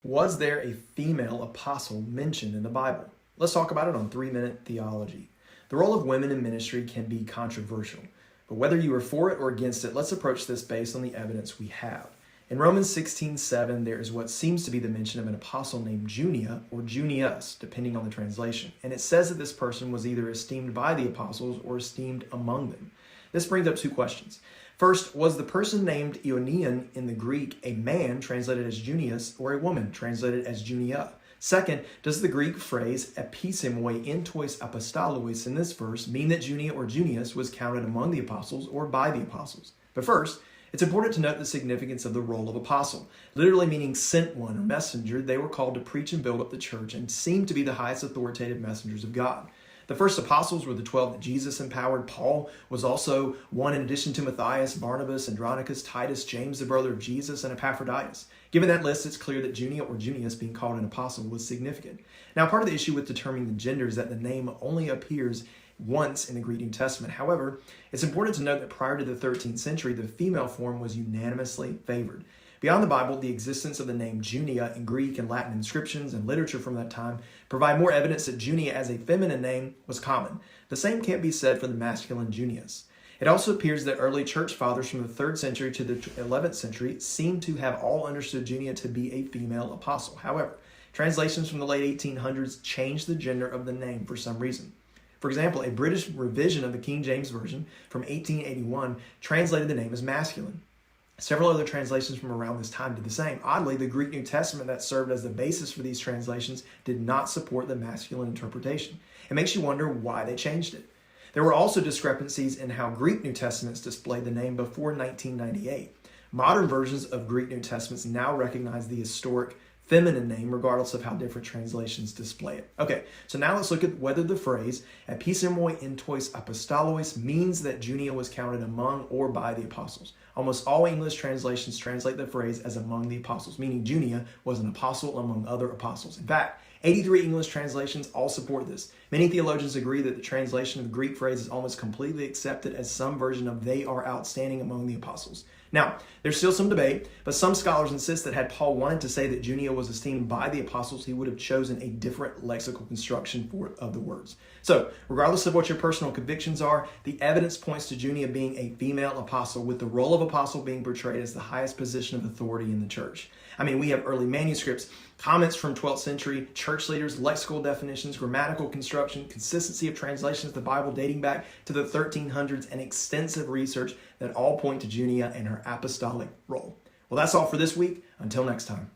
Was there a female apostle mentioned in the Bible? Let's talk about it on 3-Minute Theology. The role of women in ministry can be controversial, but whether you are for it or against it, let's approach this based on the evidence we have. In Romans 16:7, there is what seems to be the mention of an apostle named Junia or Junius, depending on the translation. And it says that this person was either esteemed by the apostles or esteemed among them. This brings up two questions. First, was the person named Ionian in the Greek a man translated as Junius or a woman translated as Junia? Second, does the Greek phrase episemoi entois apostolois in this verse mean that Junia or Junius was counted among the apostles or by the apostles? But first, it's important to note the significance of the role of apostle. Literally meaning sent one or messenger, they were called to preach and build up the church and seemed to be the highest authoritative messengers of God. The first apostles were the 12 that Jesus empowered. Paul was also one in addition to Matthias, Barnabas, Andronicus, Titus, James, the brother of Jesus, and Epaphroditus. Given that list, it's clear that Junia or Junius being called an apostle was significant. Now, part of the issue with determining the gender is that the name only appears once in the Greek New Testament. However, it's important to note that prior to the 13th century, the female form was unanimously favored. Beyond the Bible, the existence of the name Junia in Greek and Latin inscriptions and literature from that time provide more evidence that Junia as a feminine name was common. The same can't be said for the masculine Junius. It also appears that early church fathers from the 3rd century to the 11th century seem to have all understood Junia to be a female apostle. However, translations from the late 1800s changed the gender of the name for some reason. For example, a British revision of the King James Version from 1881 translated the name as masculine. Several other translations from around this time did the same. Oddly, the Greek New Testament that served as the basis for these translations did not support the masculine interpretation. It makes you wonder why they changed it. There were also discrepancies in how Greek New Testaments displayed the name before 1998. Modern versions of Greek New Testaments now recognize the historic feminine name regardless of how different translations display it. Okay, so now let's look at whether the phrase episemoi entois apostolois means that Junia was counted among or by the apostles. Almost all English translations translate the phrase as among the apostles, meaning Junia was an apostle among other apostles. In fact, 83 English translations all support this. Many theologians agree that the translation of the Greek phrase is almost completely accepted as some version of they are outstanding among the apostles. Now, there's still some debate, but some scholars insist that had Paul wanted to say that Junia was esteemed by the apostles, he would have chosen a different lexical construction of the words. So, regardless of what your personal convictions are, the evidence points to Junia being a female apostle, with the role of apostle being portrayed as the highest position of authority in the church. I mean, we have early manuscripts, comments from 12th century church leaders, lexical definitions, grammatical construction, consistency of translations of the Bible dating back to the 1300s, and extensive research that all point to Junia and her apostolic role. Well, that's all for this week. Until next time.